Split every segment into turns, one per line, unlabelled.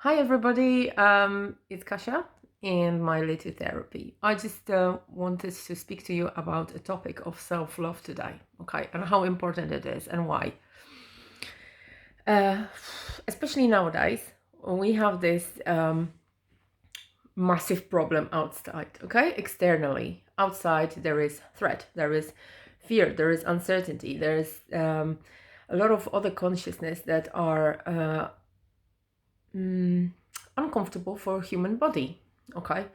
Hi everybody, it's Kasia and my little therapy. I just wanted to speak to you about a topic of self-love today, okay, and how important it is and why. Uh, Especially nowadays, we have this massive problem outside, okay, externally. Outside, there is threat, there is fear, there is uncertainty, there is a lot of other consciousness that are uncomfortable for human body. Okay,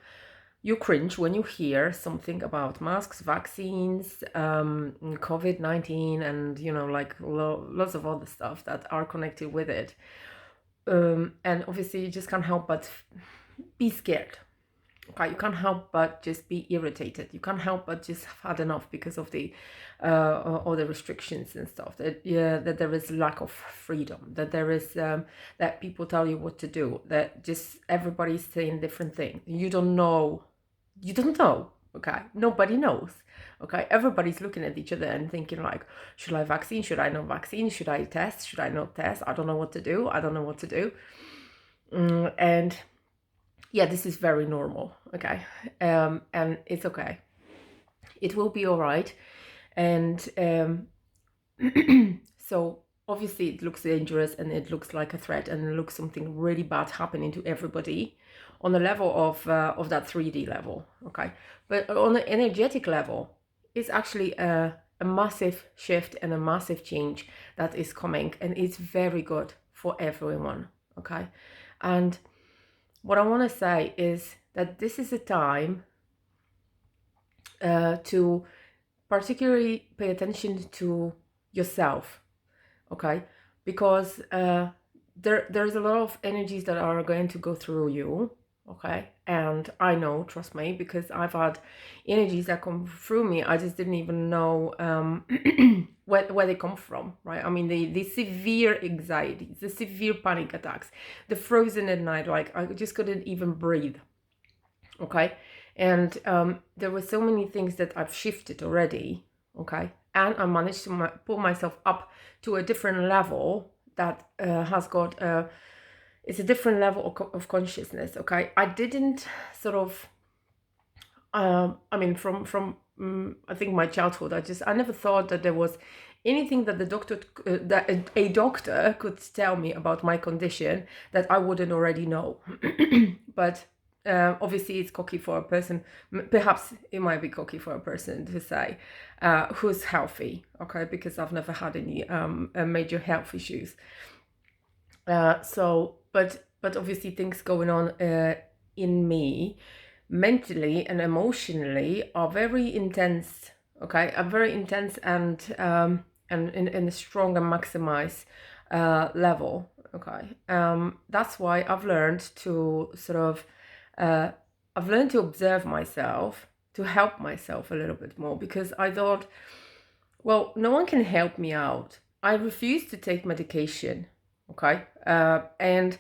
you cringe when you hear something about masks, vaccines, COVID-19, and like lots of other stuff that are connected with it. And obviously, you just can't help but be scared. Okay, you can't help but just be irritated. You can't help but just have had enough because of the all the restrictions and stuff. That there is lack of freedom. That there is that people tell you what to do. That just everybody's saying different things. You don't know. You don't know. Okay, nobody knows. Okay, everybody's looking at each other and thinking like, should I vaccine? Should I not vaccine? Should I test? Should I not test? I don't know what to do. I don't know what to do. And yeah, this is very normal. Okay, and it's okay. It will be all right. And so obviously it looks dangerous and it looks like a threat and it looks something really bad happening to everybody on the level of that 3D level. Okay, but on the energetic level, it's actually a massive shift and a massive change that is coming, and it's very good for everyone. Okay, and what I want to say is that this is a time to particularly pay attention to yourself, okay? Because there's a lot of energies that are going to go through you, okay? And I know, trust me, because I've had energies that come through me. I just didn't even know where they come from, right? I mean, the severe anxieties, the severe panic attacks, the frozen at night, like I just couldn't even breathe, okay? And there were so many things that I've shifted already, okay? And I managed to pull myself up to a different level that has got it's a different level of consciousness, okay? I didn't sort of I mean, from I think my childhood, I never thought that there was anything that the doctor that a doctor could tell me about my condition that I wouldn't already know. But obviously, it's cocky for a person. Perhaps it might be cocky for a person to say who's healthy, okay? Because I've never had any major health issues. But obviously, things going on in me mentally and emotionally are very intense. Okay, are very intense and in a strong and maximize level. Okay, that's why I've learned to sort of I've learned to observe myself, to help myself a little bit more, because I thought, well, no one can help me out. I refuse to take medication. Okay, and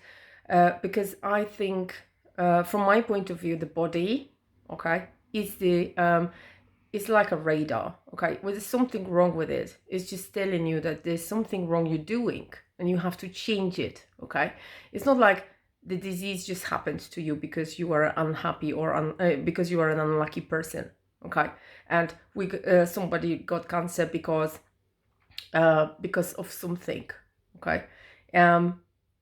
because I think from my point of view, the body, okay, is the it's like a radar. Okay, when there's something wrong with it, it's just telling you that there's something wrong you're doing, and you have to change it. Okay, it's not like the disease just happened to you because you are unhappy or because you are an unlucky person. Okay, and somebody got cancer because of something. Okay,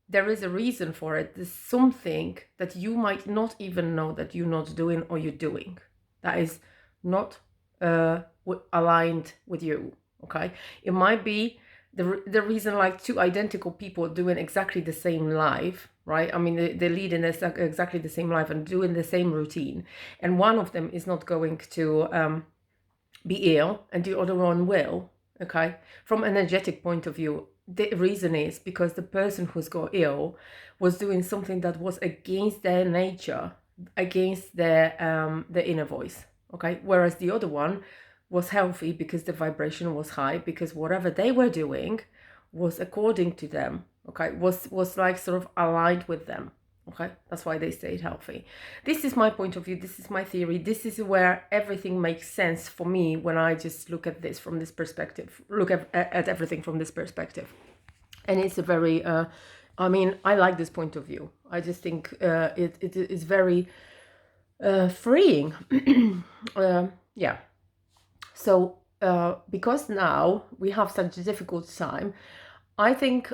there is a reason for it. There's something that you might not even know that you're not doing or you're doing that is not aligned with you. Okay, it might be the reason, like two identical people doing exactly the same life, right? I mean, they're leading exactly the same life and doing the same routine, and one of them is not going to be ill and the other one will. Okay, from an energetic point of view, the reason is because the person who's got ill was doing something that was against their nature, against their inner voice. Okay, whereas the other one was healthy because the vibration was high, because whatever they were doing was according to them. Okay, was like sort of aligned with them. Okay, that's why they stayed healthy. This is my point of view. This is my theory. This is where everything makes sense for me when I just look at this from this perspective, look at everything from this perspective. And it's a very I mean, I like this point of view. I just think it is very freeing. Yeah. So because now we have such a difficult time, I think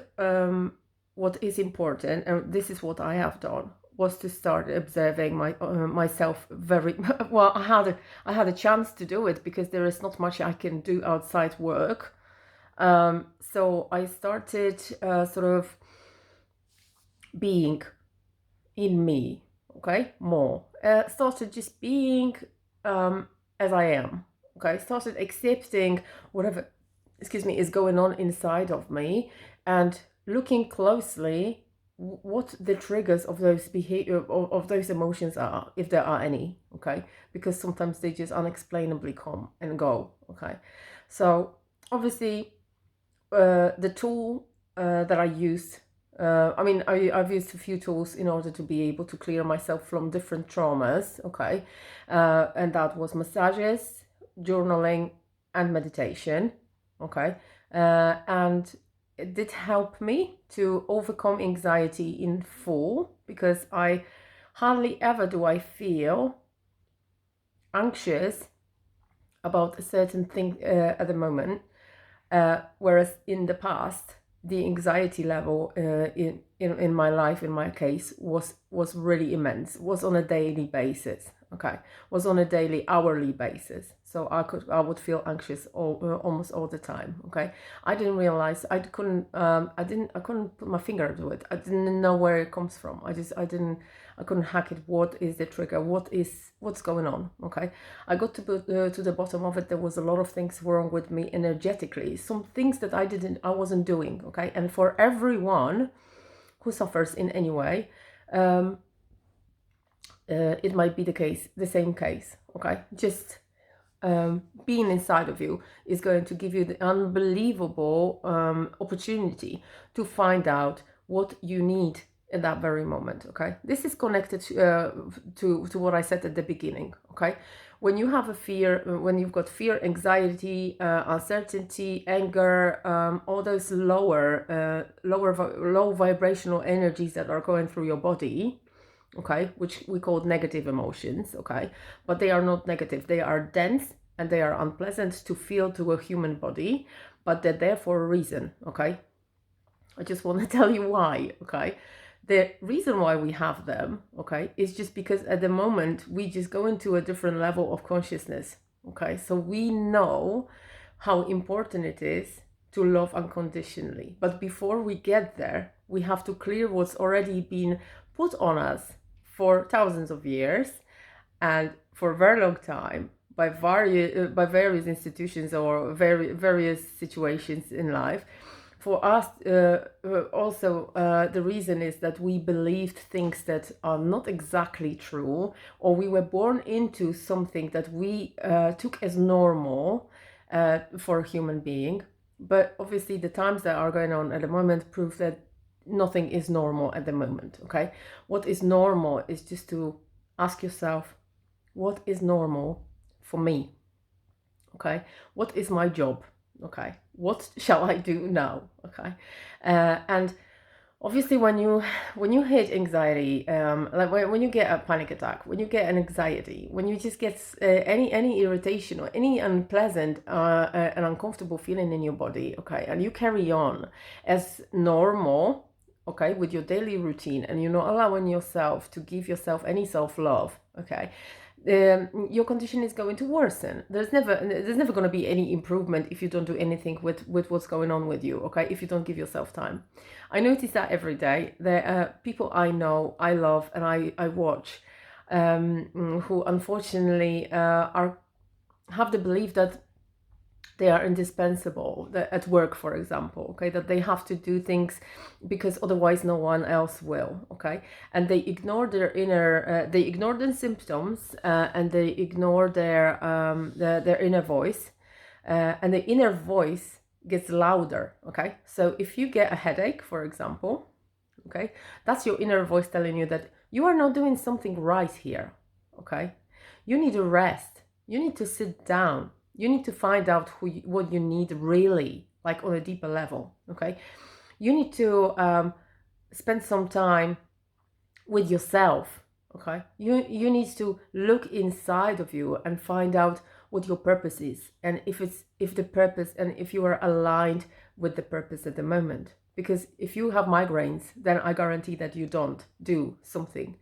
what is important, and this is what I have done, was to start observing myself very well. I had a chance to do it because there is not much I can do outside work. So I started sort of being in me, okay, more. Started just being as I am, okay. Started accepting whatever, excuse me, is going on inside of me, and looking closely what the triggers of those behavior of those emotions are, if there are any, okay, because sometimes they just unexplainably come and go, okay. So obviously the tool that I use, I mean, I've used a few tools in order to be able to clear myself from different traumas, okay? And that was massages, journaling, and meditation, okay? And it did help me to overcome anxiety in full, because I hardly ever do I feel anxious about a certain thing at the moment. Whereas in the past, the anxiety level in my life, in my case, was really immense. Was on a daily basis. Okay, was on a daily, hourly basis. So I would feel anxious almost all the time. Okay, I didn't realize, I couldn't put my finger to it. I didn't know where it comes from. I couldn't hack it. What is the trigger? What's going on? Okay, I got to the bottom of it. There was a lot of things wrong with me energetically. Some things that I wasn't doing. Okay, and for everyone who suffers in any way, it might be the same case. Okay, just being inside of you is going to give you the unbelievable opportunity to find out what you need in that very moment. Okay, this is connected to what I said at the beginning. Okay, when you have a fear, when you've got fear, anxiety, uncertainty, anger, all those low vibrational energies that are going through your body, okay, which we call negative emotions, okay, but they are not negative. They are dense and they are unpleasant to feel to a human body, but they're there for a reason, okay. I just want to tell you why, okay. The reason why we have them, okay, is just because at the moment we just go into a different level of consciousness, okay. So we know how important it is to love unconditionally, but before we get there, we have to clear what's already been put on us for thousands of years and for a very long time by various institutions or various situations in life. For us, also, the reason is that we believed things that are not exactly true, or we were born into something that we took as normal for a human being. But obviously, the times that are going on at the moment prove that nothing is normal at the moment, okay? What is normal is just to ask yourself, what is normal for me? Okay, what is my job? Okay, what shall I do now? Okay, and obviously when you hit anxiety, like when you get a panic attack, when you get an anxiety, when you just get any irritation or any unpleasant and uncomfortable feeling in your body, okay, and you carry on as normal, okay, with your daily routine, and you're not allowing yourself to give yourself any self-love, okay, your condition is going to worsen. There's never going to be any improvement if you don't do anything with what's going on with you, okay, if you don't give yourself time. I notice that every day. There are people I know, I love, and I watch, who unfortunately have the belief that they are indispensable, that at work, for example, okay, that they have to do things because otherwise no one else will, okay, and they ignore their inner they ignore the symptoms, and they ignore their inner voice, and the inner voice gets louder, okay. So if you get a headache, for example, okay, that's your inner voice telling you that you are not doing something right here, okay. You need a rest, you need to sit down, you need to find out what you need really, like on a deeper level, okay. You need to spend some time with yourself. Okay, you need to look inside of you and find out what your purpose is, and if the purpose, and if you are aligned with the purpose at the moment. Because if you have migraines, then I guarantee that you don't do something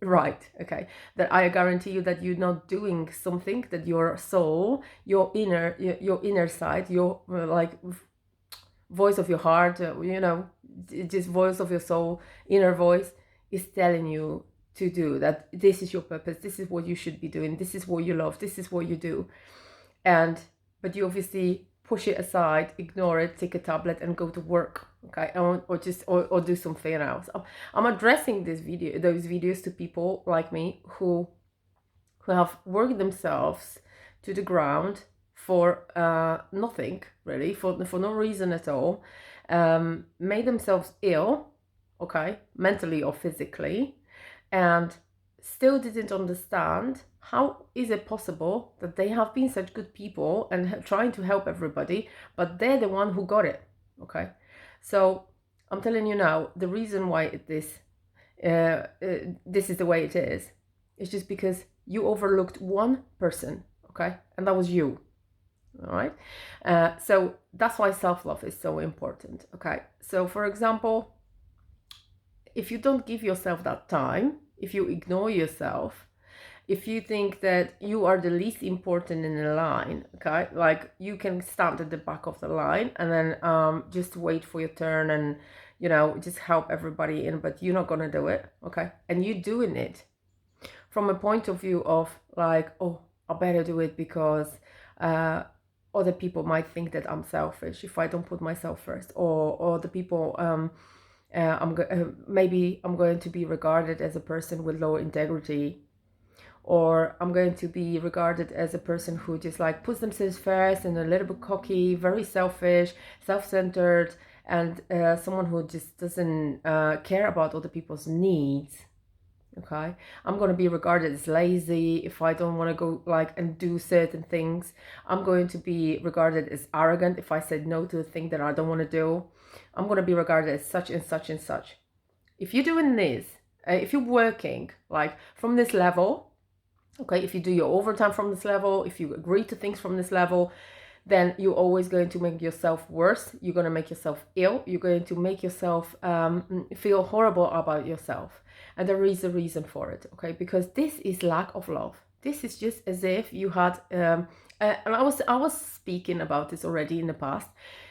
right. Okay, that I guarantee you that you're not doing something that your soul, your inner side, your like voice of your heart, just voice of your soul, inner voice is telling you to do, that this is your purpose, this is what you should be doing, this is what you love, this is what you do. And but you obviously push it aside, ignore it, take a tablet and go to work. Okay, or do something else. I'm addressing those videos to people like me who have worked themselves to the ground for nothing really, for no reason at all, made themselves ill, okay, mentally or physically, and still didn't understand how is it possible that they have been such good people and trying to help everybody, but they're the one who got it. Okay, so I'm telling you now, the reason why this is the way it is just because you overlooked one person, okay, and that was you. All right, so that's why self-love is so important. Okay, so for example, if you don't give yourself that time, if you ignore yourself, if you think that you are the least important in the line, okay, like you can stand at the back of the line and then just wait for your turn and just help everybody in, but you're not gonna do it, okay, and you're doing it from a point of view of like, oh, I better do it because other people might think that I'm selfish if I don't put myself first, or the people maybe I'm going to be regarded as a person with low integrity, or I'm going to be regarded as a person who just like puts themselves first and a little bit cocky, very selfish, self-centered, and someone who just doesn't care about other people's needs. Okay, I'm going to be regarded as lazy if I don't want to go like and do certain things. I'm going to be regarded as arrogant if I said no to a thing that I don't want to do. I'm going to be regarded as such and such and such. If you're doing this, if you're working like from this level, okay, if you do your overtime from this level, if you agree to things from this level, then you're always going to make yourself worse. You're going to make yourself ill. You're going to make yourself feel horrible about yourself. And there is a reason for it, okay? Because this is lack of love. This is just as if you had, and I was speaking about this already in the past,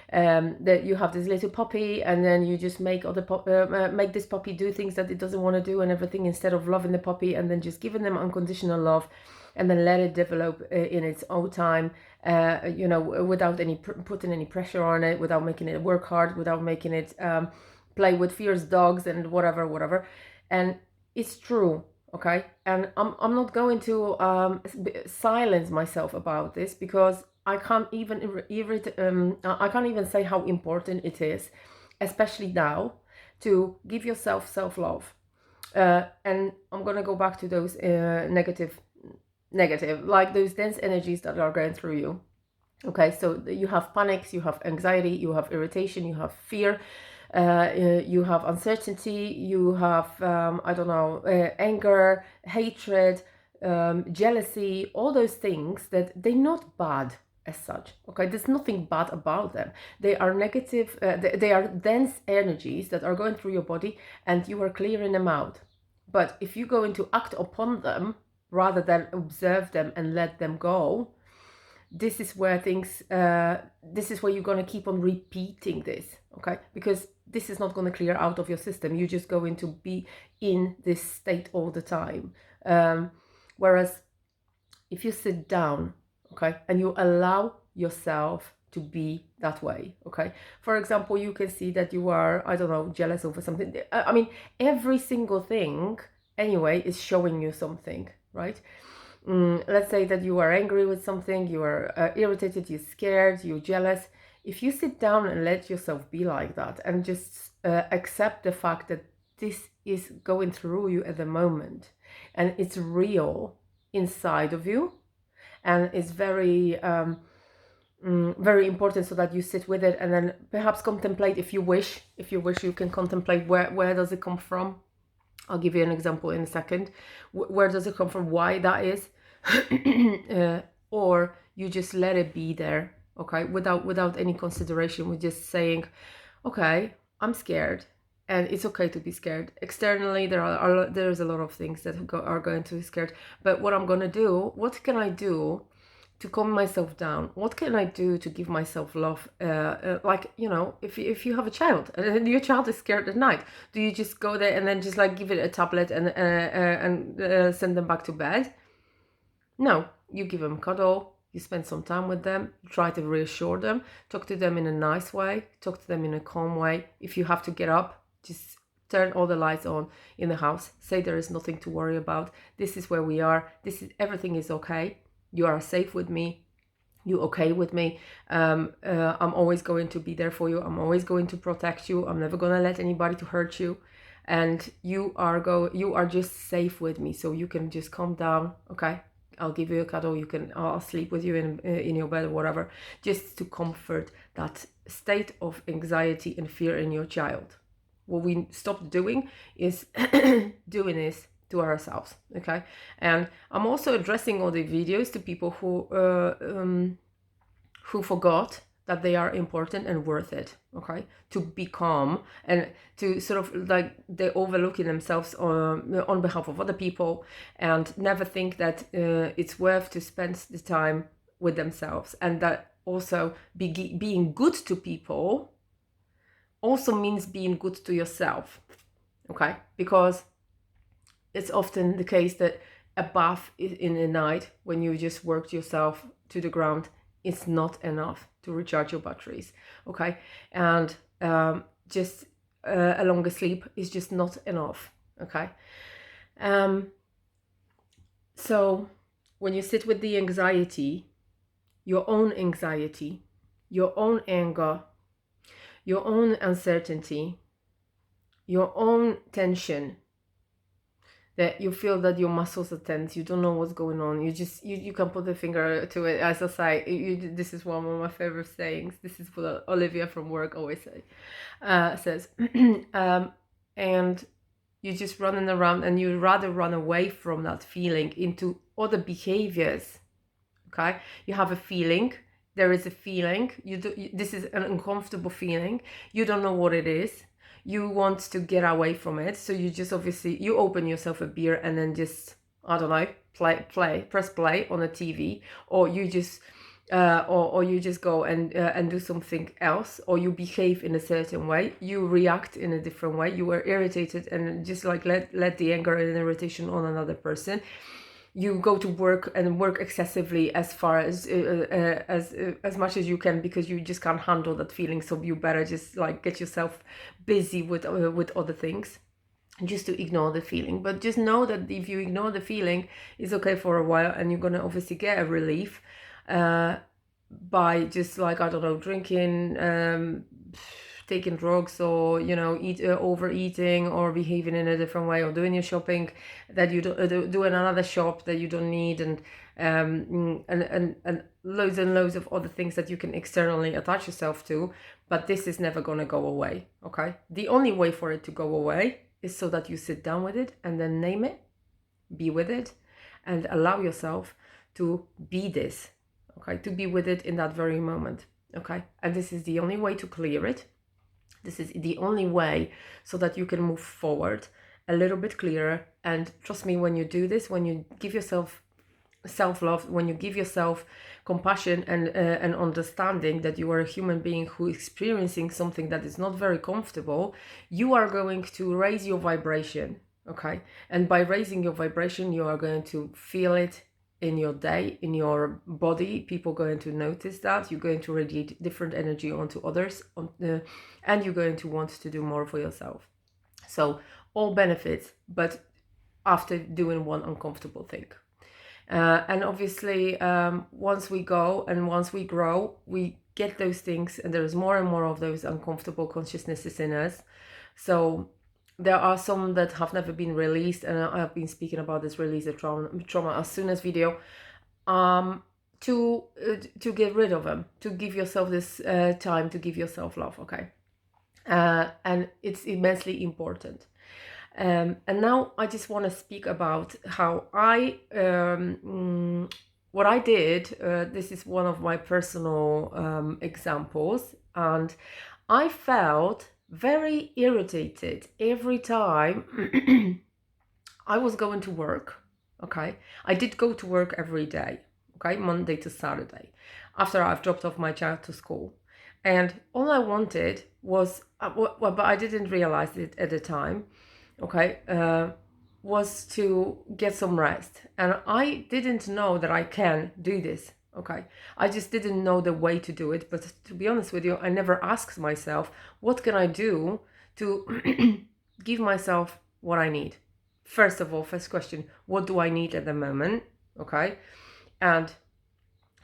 that you have this little puppy, and then you just make make this puppy do things that it doesn't want to do and everything, instead of loving the puppy and then just giving them unconditional love, and then let it develop in its own time, without putting any pressure on it, without making it work hard, without making it play with fierce dogs and whatever. And it's true, okay? And I'm not going to silence myself about this, because I can't even I can't even say how important it is, especially now, to give yourself self-love. And I'm gonna go back to those negative, like those dense energies that are going through you. Okay, so you have panics, you have anxiety, you have irritation, you have fear, you have uncertainty, you have anger, hatred, jealousy, all those things that they're not bad as such. Okay, there's nothing bad about them. They are negative, they are dense energies that are going through your body, and you are clearing them out. But if you go into act upon them rather than observe them and let them go, this is where things this is where you're going to keep on repeating this, okay? Because this is not going to clear out of your system. You're just going to be in this state all the time, whereas if you sit down, okay, and you allow yourself to be that way, okay, for example, you can see that you are, I don't know, jealous over something. I mean, every single thing anyway is showing you something, right? Let's say that you are angry with something, you are irritated, you're scared, you're jealous. If you sit down and let yourself be like that and just accept the fact that this is going through you at the moment and it's real inside of you, and it's very very important, so that you sit with it and then perhaps contemplate, if you wish you can contemplate where does it come from. I'll give you an example in a second. Where does it come from? Why that is? Or you just let it be there, okay, without any consideration. We're just saying, okay, I'm scared, and it's okay to be scared. Externally, there's a lot of things that are going to be scared. But what I'm gonna do? What can I do to calm myself down? What can I do to give myself love? Like, if you have a child and your child is scared at night, do you just go there and then just like give it a tablet and send them back to bed? No, you give them a cuddle, you spend some time with them, try to reassure them, talk to them in a nice way, talk to them in a calm way. If you have to get up, just turn all the lights on in the house, say there is nothing to worry about, this is where we are, everything is okay. You are safe with me. You okay with me? I'm always going to be there for you. I'm always going to protect you. I'm never gonna let anybody to hurt you, and you are just safe with me. So you can just calm down. Okay, I'll give you a cuddle. I'll sleep with you in your bed or whatever, just to comfort that state of anxiety and fear in your child. What we stop doing is doing this to ourselves, okay? And I'm also addressing all the videos to people who forgot that they are important and worth it, okay? To be calm and to sort of like they're overlooking themselves on behalf of other people, and never think that it's worth to spend the time with themselves, and that also being good to people also means being good to yourself, okay? Because it's often the case that a bath in the night, when you just worked yourself to the ground, it's not enough to recharge your batteries, okay? And just a longer sleep is just not enough, okay? So when you sit with the anxiety, your own anger, your own uncertainty, your own tension, that you feel that your muscles are tense, you don't know what's going on, you can put the finger to it. As I say, this is one of my favorite sayings. This is what Olivia from work always says. And you're just running around, and you rather run away from that feeling into other behaviors, okay? You have a feeling, there is a feeling, this is an uncomfortable feeling, you don't know what it is, you want to get away from it, so you just obviously you open yourself a beer and then just, I don't know, press play on a TV, or you just or you just go and do something else, or you behave in a certain way, you react in a different way, you are irritated and just like let the anger and irritation on another person. You go to work and work excessively as far as much as you can, because you just can't handle that feeling, so you better just like get yourself busy with other things just to ignore the feeling. But just know that if you ignore the feeling, it's okay for a while, and you're gonna obviously get a relief by just like, I don't know, drinking, taking drugs, or overeating, or behaving in a different way, or doing your shopping that you don't do in another shop that you don't need, and loads and loads of other things that you can externally attach yourself to. But this is never going to go away, okay? The only way for it to go away is so that you sit down with it and then name it, be with it, and allow yourself to be this, okay? To be with it in that very moment, okay? And this is the only way to clear it. This is the only way so that you can move forward a little bit clearer. And trust me, when you do this, when you give yourself self-love, when you give yourself compassion and understanding that you are a human being who is experiencing something that is not very comfortable, you are going to raise your vibration, okay? And by raising your vibration, you are going to feel it in your day, in your body. People are going to notice that. You're going to radiate different energy onto others, and you're going to want to do more for yourself. So all benefits, but after doing one uncomfortable thing. And obviously, once we go and once we grow, we get those things, and there's more and more of those uncomfortable consciousnesses in us. So there are some that have never been released, and I've been speaking about this release of trauma as soon as video. to get rid of them, to give yourself this time to give yourself love. Okay. And it's immensely important. And now I just want to speak about how what I did. This is one of my personal examples, and I felt very irritated every time I was going to work. Okay, I did go to work every day. Okay, Monday to Saturday, after I've dropped off my child to school. And all I wanted was, but I didn't realize it at the time, okay, was to get some rest. And I didn't know that I can do this, okay? I just didn't know the way to do it. But to be honest with you, I never asked myself, what can I do to give myself what I need? First of all, first question, what do I need at the moment, okay? And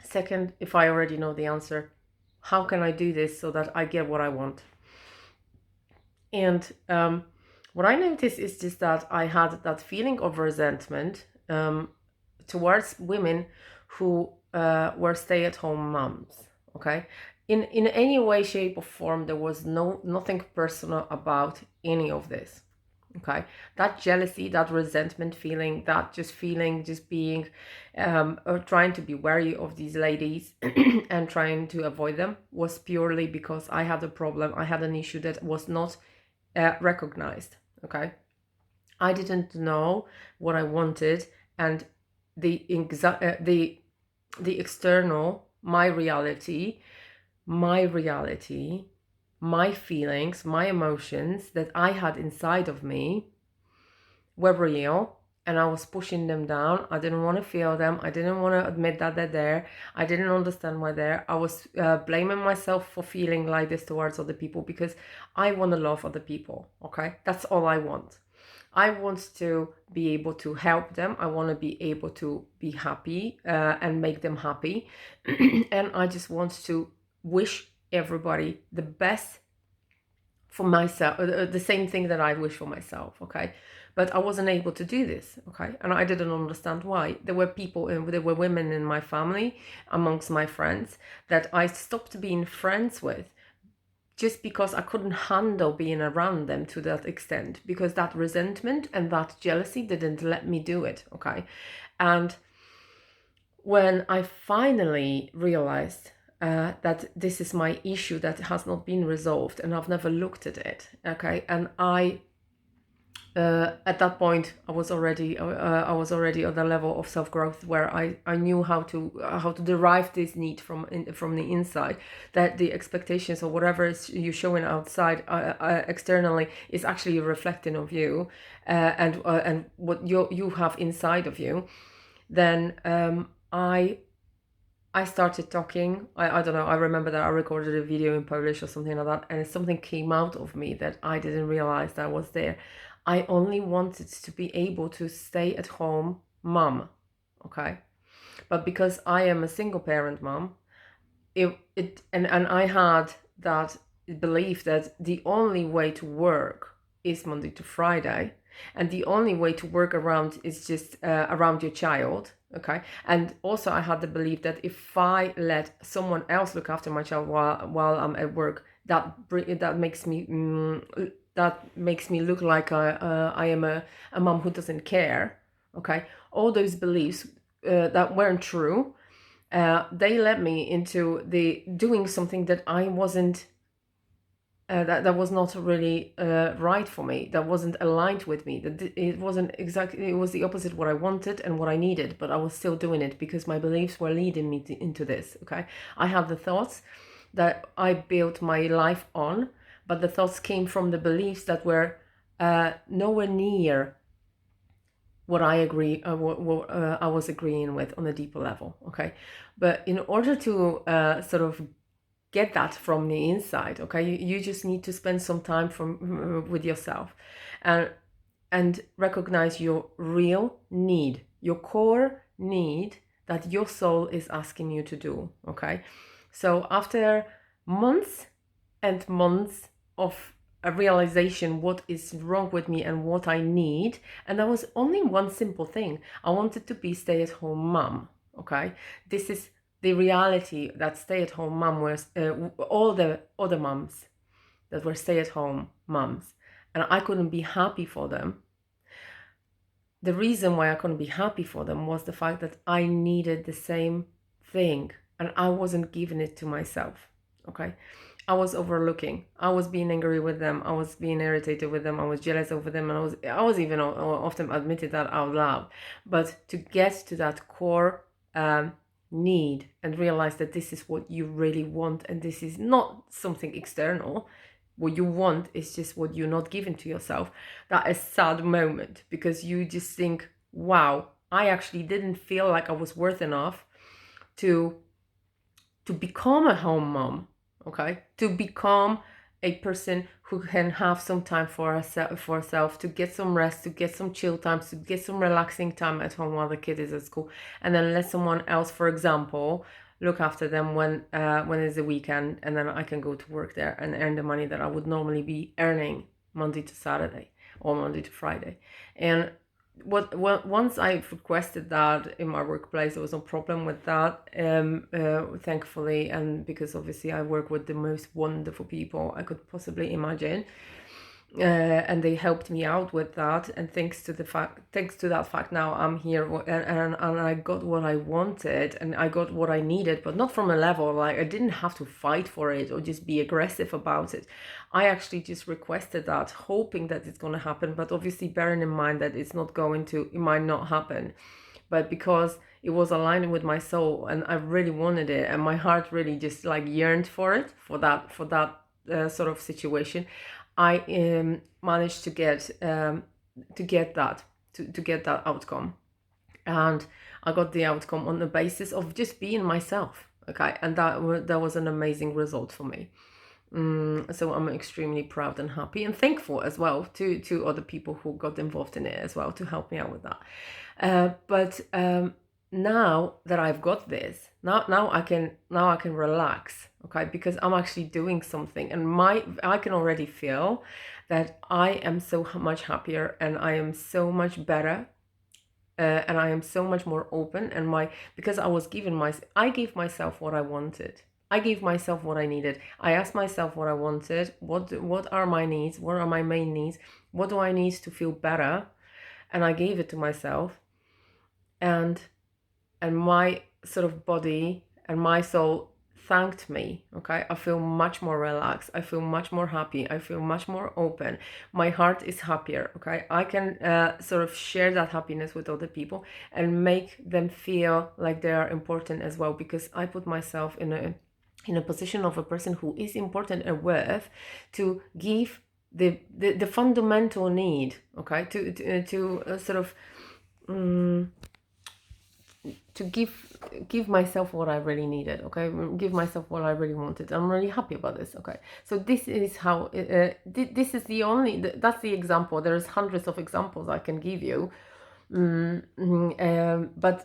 second, if I already know the answer, how can I do this so that I get what I want? And what I noticed is just that I had that feeling of resentment towards women who were stay-at-home moms. Okay, in any way, shape, or form, there was nothing personal about any of this. Okay, that jealousy, that resentment feeling, that just feeling, just being or trying to be wary of these ladies and trying to avoid them was purely because I had a problem. I had an issue that was not recognized. Okay, I didn't know what I wanted, and the external, my reality, my feelings, my emotions that I had inside of me were real, and I was pushing them down. I didn't want to feel them. I didn't want to admit that they're there. I didn't understand why they're there. I was blaming myself for feeling like this towards other people because I want to love other people, okay? That's all I want. I want to be able to help them. I want to be able to be happy and make them happy. And I just want to wish everybody the best for myself, the same thing that I wish for myself, okay? But I wasn't able to do this, okay? And I didn't understand why. There were people, there were women in my family, amongst my friends, that I stopped being friends with just because I couldn't handle being around them to that extent, because that resentment and that jealousy didn't let me do it, okay? And when I finally realized that this is my issue that has not been resolved and I've never looked at it, okay, and at that point I was already on the level of self-growth where I knew how to derive this need from the inside, that the expectations or whatever is you showing outside externally is actually a reflecting of you and what you have inside of you. Then I started talking. I don't know, I remember that I recorded a video in Polish or something like that, and something came out of me that I didn't realize that was there. I only wanted to be able to stay at home mom, okay? But because I am a single parent mom, and I had that belief that the only way to work is Monday to Friday, and the only way to work around is just around your child, okay? And also I had the belief that if I let someone else look after my child while I'm at work, that makes me look like I am a mom who doesn't care, okay? All those beliefs that weren't true, they led me into the doing something that I wasn't that was not really right for me, that wasn't aligned with me, that it wasn't exactly, it was the opposite what I wanted and what I needed, but I was still doing it because my beliefs were leading me into this, okay? I had the thoughts that I built my life on, but the thoughts came from the beliefs that were nowhere near what I was agreeing with on a deeper level, okay? But in order to sort of get that from the inside, okay, you just need to spend some time with yourself and recognize your real need, your core need that your soul is asking you to do, okay? So after months and months of a realization what is wrong with me and what I need, and that was only one simple thing. I wanted to be stay-at-home mom, okay? This is the reality that stay-at-home mom was all the other moms that were stay-at-home moms, and I couldn't be happy for them. The reason why I couldn't be happy for them was the fact that I needed the same thing and I wasn't giving it to myself. Okay. I was overlooking. I was being angry with them. I was being irritated with them. I was jealous over them, and I was even often admitted that out loud. But to get to that core need and realize that this is what you really want, and this is not something external. What you want is just what you're not giving to yourself. That is a sad moment, because you just think, wow, I actually didn't feel like I was worth enough to become a home mom. Okay, to become a person who can have some time for herself, to get some rest, to get some chill time, to get some relaxing time at home while the kid is at school, and then let someone else, for example, look after them when it's a weekend, and then I can go to work there and earn the money that I would normally be earning Monday to Saturday or Monday to Friday. And once I've requested that in my workplace, there was no problem with that, thankfully, and because obviously I work with the most wonderful people I could possibly imagine, and they helped me out with that. And thanks to that fact, now I'm here, and I got what I wanted, and I got what I needed, but not from a level like I didn't have to fight for it or just be aggressive about it. I actually just requested that, hoping that it's going to happen, but obviously bearing in mind that it might not happen. But because it was aligning with my soul and I really wanted it, and my heart really just like yearned for it, for that sort of situation, I managed to get that outcome. And I got the outcome on the basis of just being myself. Okay, and that was an amazing result for me. So I'm extremely proud and happy and thankful as well to other people who got involved in it as well to help me out with that. But now that I've got this, now I can relax, okay, because I'm actually doing something, and I can already feel that I am so much happier, and I am so much better, and I am so much more open, and because I gave myself what I wanted. I gave myself what I needed. I asked myself what I wanted. What are my needs? What are my main needs? What do I need to feel better? And I gave it to myself. And my sort of body and my soul thanked me. Okay, I feel much more relaxed. I feel much more happy. I feel much more open. My heart is happier. Okay, I can sort of share that happiness with other people and make them feel like they are important as well, because I put myself in a position of a person who is important and worth to give the fundamental need. Okay, to sort of to give myself what I really needed. Okay, give myself what I really wanted. I'm really happy about this. Okay, so this is how this is that's the example. There's hundreds of examples I can give you, but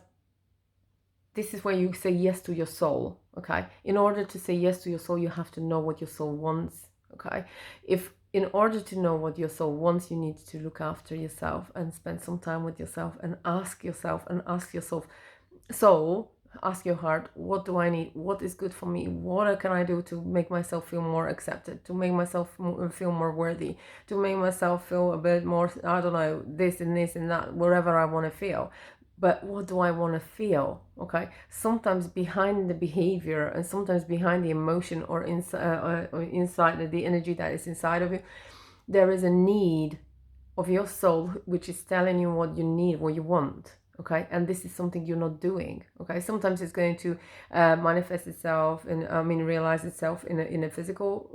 this is where you say yes to your soul. Okay, in order to say yes to your soul, you have to know what your soul wants. Okay, in order to know what your soul wants, you need to look after yourself and spend some time with yourself and ask yourself. So ask your heart, what do I need? What is good for me? What can I do to make myself feel more accepted, to make myself feel more worthy, to make myself feel a bit more, I don't know, this and this and that, wherever I want to feel. But what do I want to feel? Okay, sometimes behind the behavior and sometimes behind the emotion or inside the energy that is inside of you, there is a need of your soul which is telling you what you need, what you want. Okay, and this is something you're not doing. Okay, sometimes it's going to manifest itself and realize itself in a physical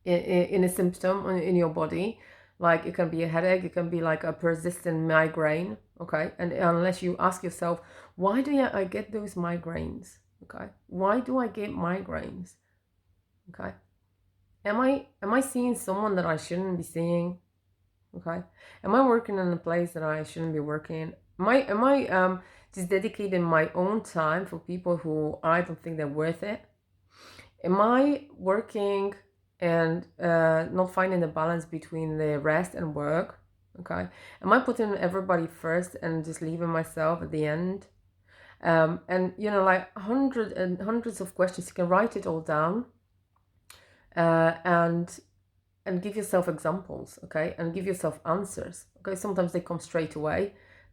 in a symptom in your body. Like it can be a headache, it can be like a persistent migraine. Okay, and unless you ask yourself, why do I get those migraines? Okay, why do I get migraines? Okay, am I seeing someone that I shouldn't be seeing? Okay, am I working in a place that I shouldn't be working? Am I just dedicating my own time for people who I don't think they're worth it? Am I working and not finding the balance between the rest and work? Okay, am I putting everybody first and just leaving myself at the end? And you know, like hundreds and hundreds of questions. You can write it all down, and give yourself examples, okay, and give yourself answers, okay. Sometimes they come straight away.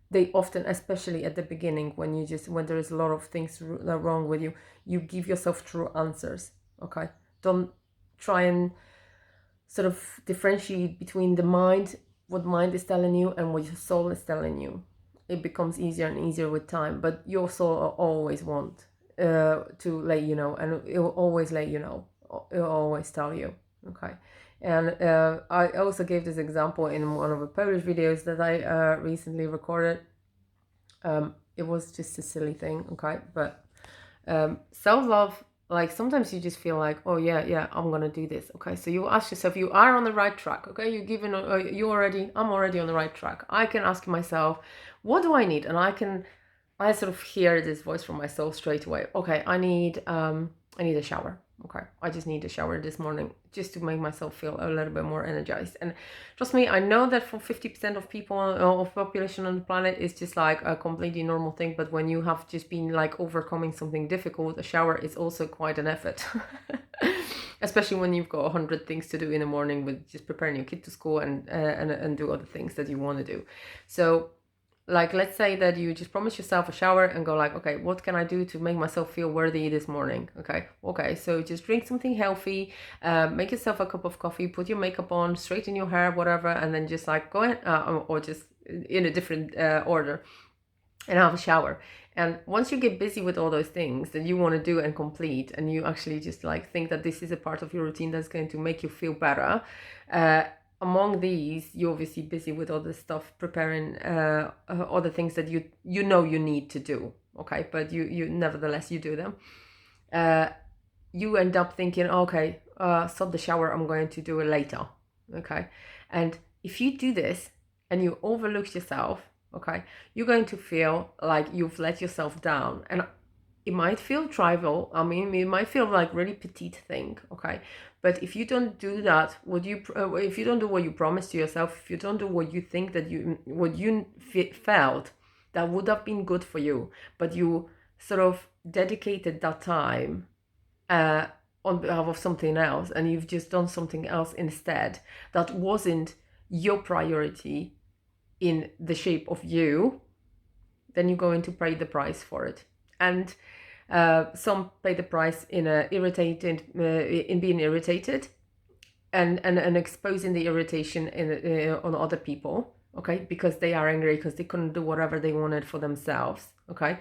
They often, especially at the beginning, when there is a lot of things that are wrong with you, you give yourself true answers, okay. Don't try and sort of differentiate between what mind is telling you and what your soul is telling you. It becomes easier and easier with time, but your soul always want to let you know, and it will always let you know. It will always tell you, okay. And I also gave this example in one of the Polish videos that I recently recorded. It was just a silly thing, okay, but self-love, like sometimes you just feel like, oh yeah, I'm gonna do this, okay. So you ask yourself, you are on the right track, okay. I'm already on the right track. I can ask myself, what do I need? And I sort of hear this voice from my soul straight away. Okay, I need a shower. Okay, I just need a shower this morning just to make myself feel a little bit more energized. And trust me, I know that for 50% of people, of population on the planet, it's just like a completely normal thing. But when you have just been like overcoming something difficult, a shower is also quite an effort. Especially when you've got 100 things to do in the morning with just preparing your kid to school and do other things that you want to do. So like, let's say that you just promise yourself a shower and go like, okay, what can I do to make myself feel worthy this morning? Okay, so just drink something healthy, make yourself a cup of coffee, put your makeup on, straighten your hair, whatever, and then just like go ahead, or just in a different order, and have a shower. And once you get busy with all those things that you want to do and complete, and you actually just like think that this is a part of your routine that's going to make you feel better, among these, you're obviously busy with other stuff, preparing other things that you know you need to do, okay, but you nevertheless you do them. You end up thinking, okay, stop the shower, I'm going to do it later, okay. And if you do this and you overlook yourself, okay, you're going to feel like you've let yourself down. And it might feel trivial. I mean, it might feel like really petite thing, okay? But if you don't do that, if you don't do what you promised to yourself, if you don't do what you think that what you felt that would have been good for you, but you sort of dedicated that time on behalf of something else, and you've just done something else instead that wasn't your priority in the shape of you, then you're going to pay the price for it. And some pay the price in being irritated and exposing the irritation on other people, okay, because they are angry because they couldn't do whatever they wanted for themselves, okay.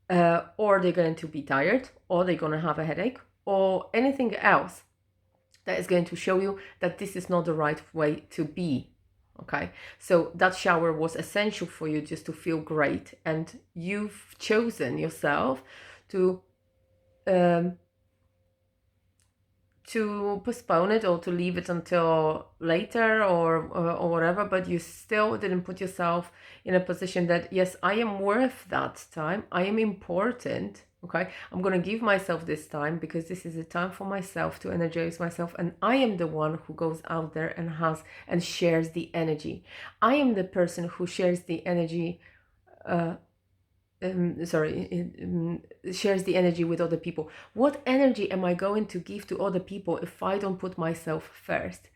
Or they're going to be tired, or they're going to have a headache, or anything else that is going to show you that this is not the right way to be. Okay, so that shower was essential for you just to feel great, and you've chosen yourself to postpone it or to leave it until later or whatever, but you still didn't put yourself in a position that, yes, I am worth that time, I am important, okay, I'm going to give myself this time because this is a time for myself to energize myself, and I am the one who goes out there and shares the energy. I am the person who shares the energy shares the energy with other people. What energy am I going to give to other people if I don't put myself first?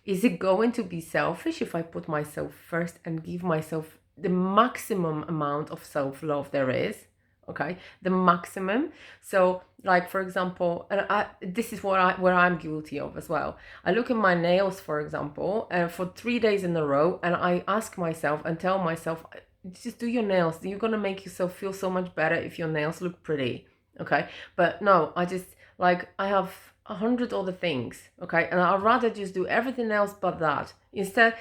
Is it going to be selfish if I put myself first and give myself the maximum amount of self-love there is? Okay, the maximum. So like, for example, and this is where I'm guilty of as well. I look at my nails, for example, for 3 days in a row, and I ask myself and tell myself, just do your nails. You're gonna make yourself feel so much better if your nails look pretty, okay? But no, I just, like, I have 100 other things, okay? And I'd rather just do everything else but that, instead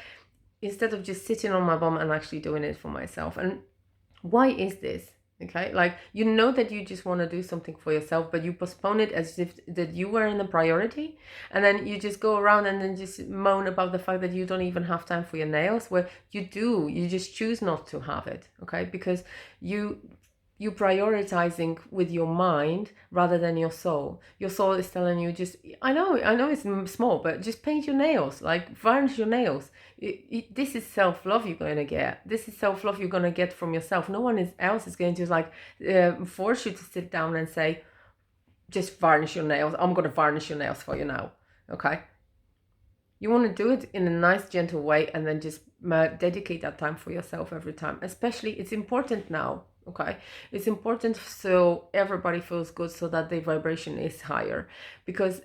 of just sitting on my bum and actually doing it for myself. And why is this? Okay, like, you know that you just want to do something for yourself, but you postpone it as if that you were in the priority, and then you just go around and then just moan about the fact that you don't even have time for your nails, where you do, you just choose not to have it, okay, because you you prioritizing with your mind rather than your soul. Your soul is telling you, just, I know it's small, but just paint your nails, like varnish your nails. This is self-love you're going to get. This is self-love you're going to get from yourself. No one else is going to like force you to sit down and say, just varnish your nails. I'm going to varnish your nails for you now. Okay. You want to do it in a nice, gentle way, and then just dedicate that time for yourself every time. Especially, it's important now, okay? It's important so everybody feels good, so that their vibration is higher. Because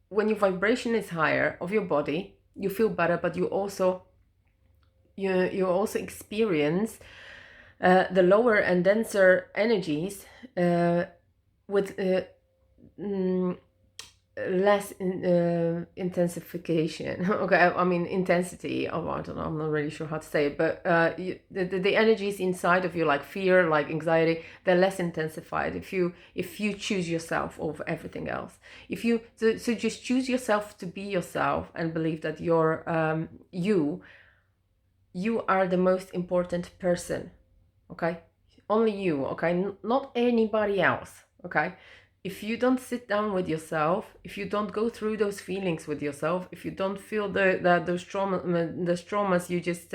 when your vibration is higher of your body, you feel better, but you also experience the lower and denser energies with less intensification. Okay, I mean intensity. Oh, I don't know. I'm not really sure how to say it, but the energies inside of you, like fear, like anxiety, they're less intensified if you choose yourself over everything else. If you so just choose yourself to be yourself and believe that you're you are the most important person. Okay, only you. Okay, not anybody else. Okay. If you don't sit down with yourself, if you don't go through those feelings with yourself, if you don't feel those traumas you just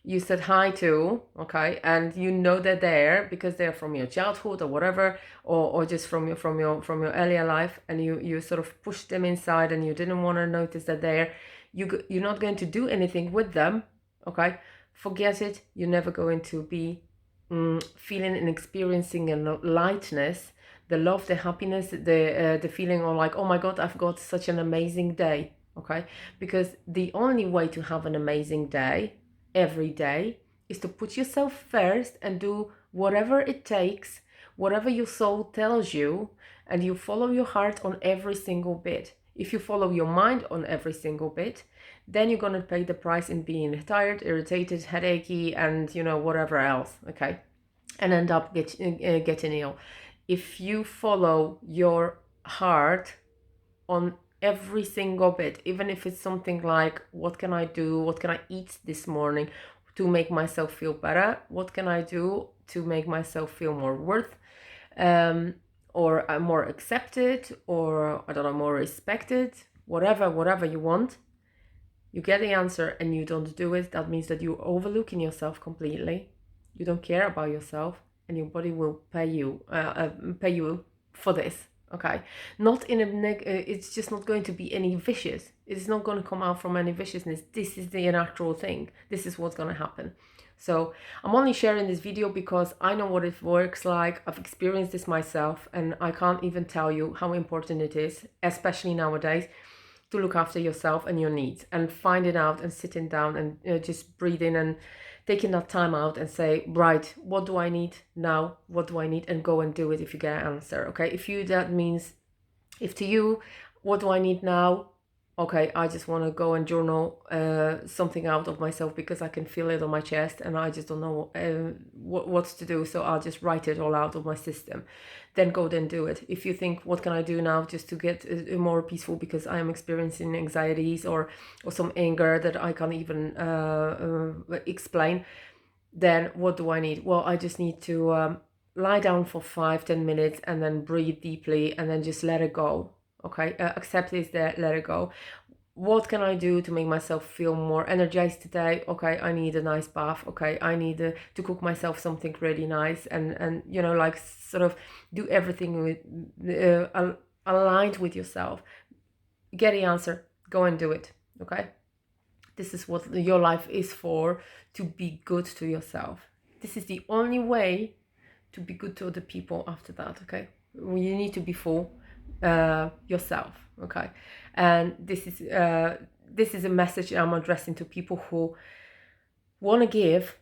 you said hi to, okay, and you know they're there because they're from your childhood or whatever, or just from your earlier life, and you sort of pushed them inside and you didn't want to notice that they're you're not going to do anything with them, okay, forget it. You're never going to be feeling and experiencing a lightness, the love, the happiness, the feeling of like, oh my God, I've got such an amazing day. Okay, because the only way to have an amazing day every day is to put yourself first and do whatever it takes, whatever your soul tells you, and you follow your heart on every single bit. If you follow your mind on every single bit, then you're going to pay the price in being tired, irritated, headachy, and whatever else, okay, and end up getting ill. If you follow your heart on every single bit, even if it's something like, what can I do, what can I eat this morning to make myself feel better, what can I do to make myself feel more worth, or more accepted, or I don't know, more respected, whatever you want, you get the answer and you don't do it, that means that you're overlooking yourself completely. You don't care about yourself, and your body will pay you for this. Okay, not in a it's just not going to be any vicious. It's not going to come out from any viciousness. This is the natural thing. This is what's going to happen. So I'm only sharing this video because I know what it works like. I've experienced this myself, and I can't even tell you how important it is, especially nowadays, to look after yourself and your needs, and finding out and sitting down and just breathing and taking that time out and say, right, what do I need now? What do I need? And go and do it if you get an answer. Okay. That means, if to you, what do I need now? Okay, I just want to go and journal something out of myself because I can feel it on my chest and I just don't know what to do. So I'll just write it all out of my system. Then go and do it. If you think, what can I do now just to get more peaceful because I am experiencing anxieties or some anger that I can't even explain, then what do I need? Well, I just need to lie down for 5-10 minutes and then breathe deeply and then just let it go. Okay, accept is there, let it go. What can I do to make myself feel more energized today? Okay, I need a nice bath. Okay, I need to cook myself something really nice and like sort of do everything with aligned with yourself. Get the answer, go and do it. Okay, this is what your life is for, to be good to yourself. This is the only way to be good to other people after that. Okay, you need to be full yourself. Okay, and this is a message I'm addressing to people who want to give,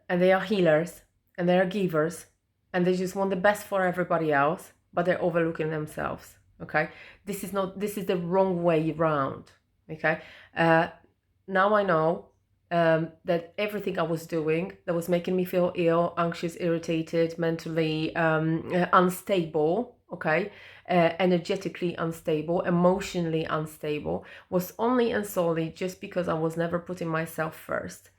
and they are healers and they are givers and they just want the best for everybody else, but they're overlooking themselves. Okay, this is the wrong way around. Okay, now I know that everything I was doing that was making me feel ill, anxious, irritated, mentally unstable, okay, energetically unstable, emotionally unstable, was only and solely just because I was never putting myself first.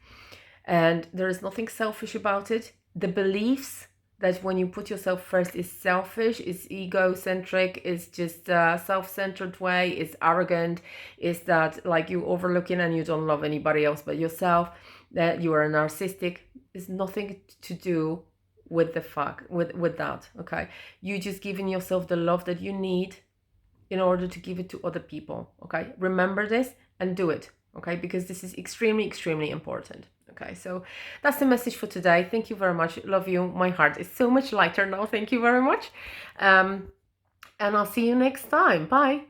And there is nothing selfish about it. The beliefs that when you put yourself first is selfish, is egocentric, is just a self-centered way, is arrogant, is that like you overlooking and you don't love anybody else but yourself, that you are narcissistic, is nothing to do with the fact with that. Okay, you just giving yourself the love that you need in order to give it to other people. Okay, remember this and do it. Okay, because this is extremely, extremely important. Okay, so that's the message for today. Thank you very much. Love you. My heart is so much lighter now. Thank you very much. And I'll see you next time. Bye.